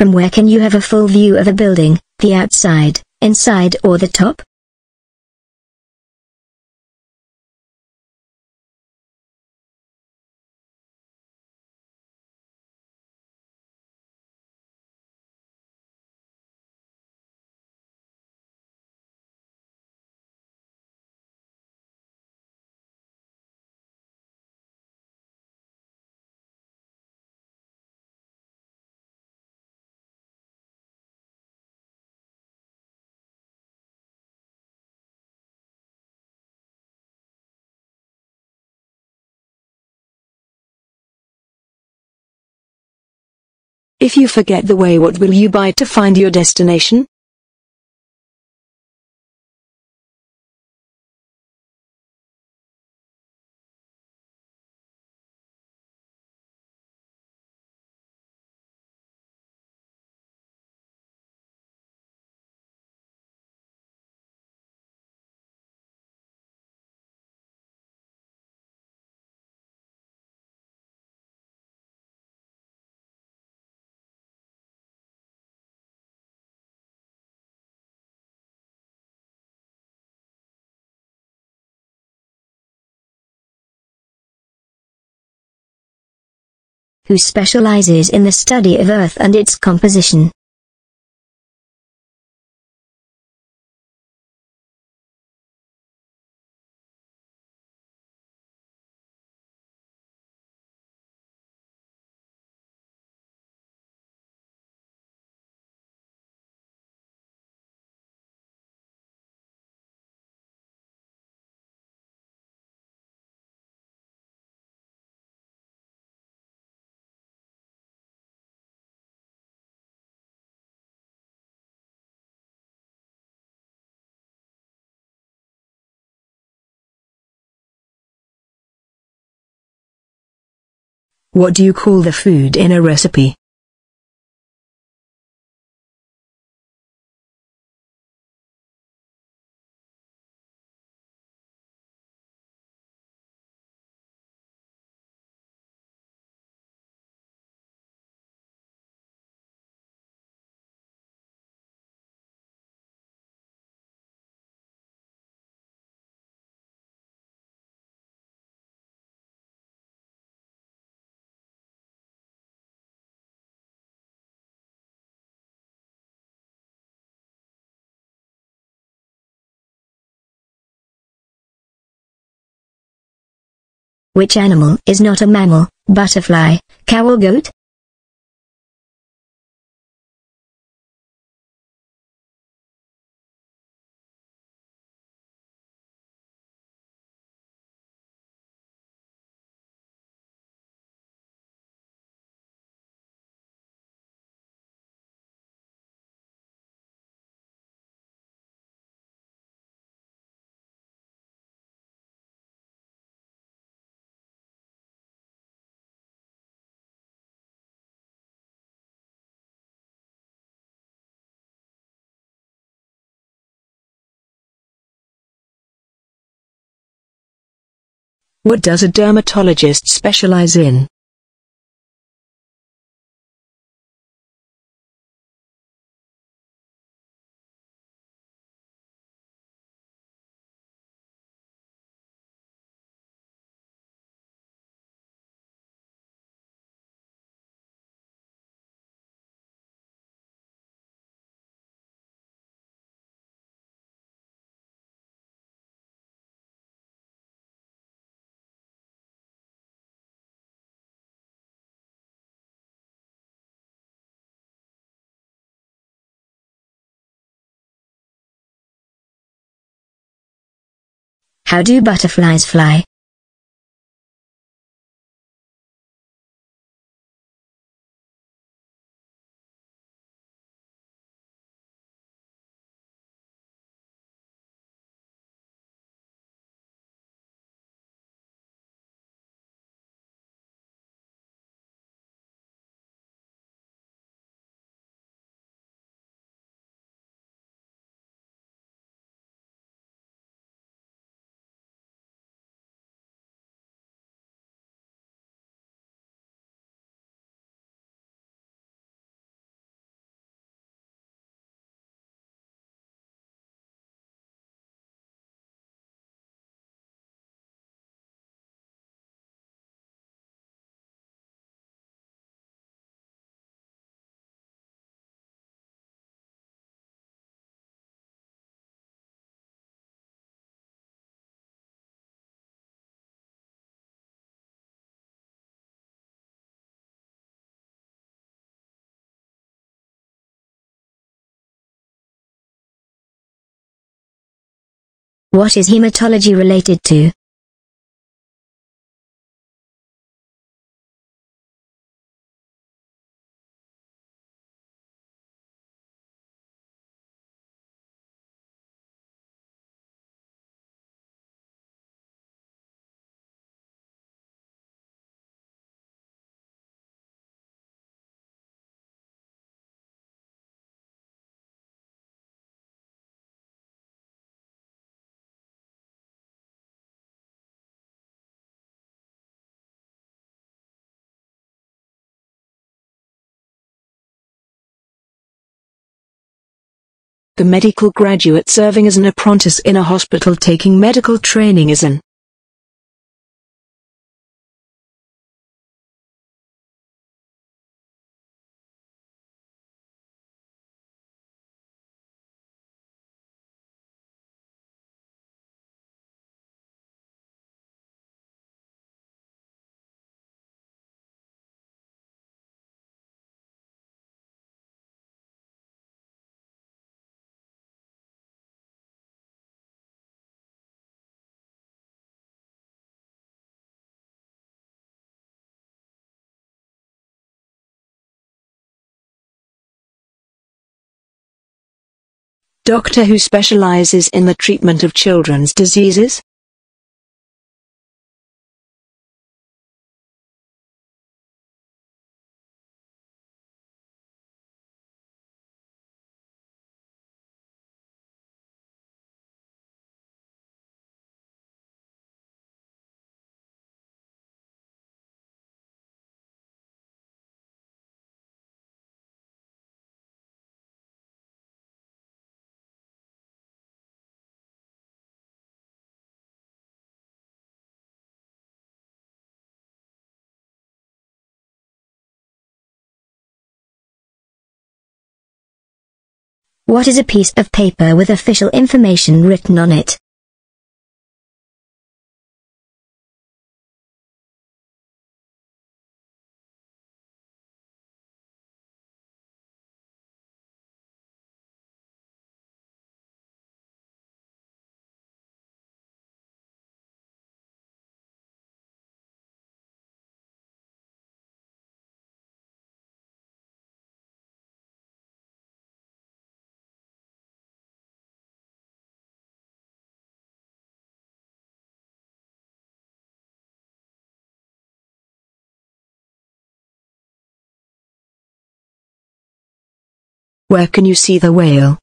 From where can you have a full view of a building, the outside, inside or the top? If you forget the way, what will you buy to find your destination? Who specializes in the study of Earth and its composition? What do you call the food in a recipe? Which animal is not a mammal, butterfly, cow or goat? What does a dermatologist specialize in? How do butterflies fly? What is hematology related to? The medical graduate serving as an apprentice in a hospital taking medical training is an. Doctor who specializes in the treatment of children's diseases. What is a piece of paper with official information written on it? Where can you see the whale?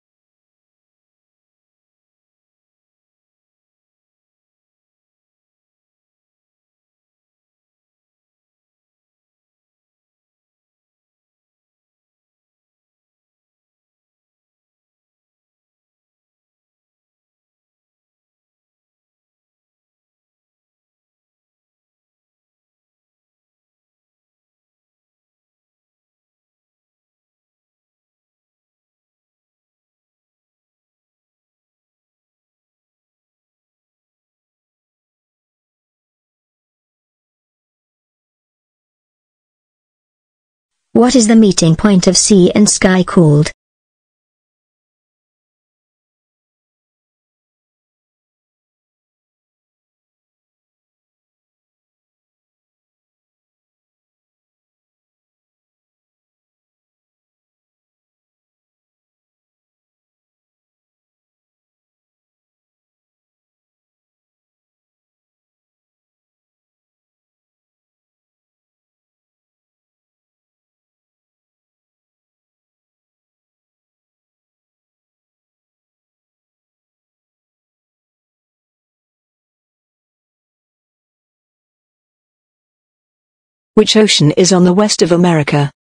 What is the meeting point of sea and sky called? Which ocean is on the west of America?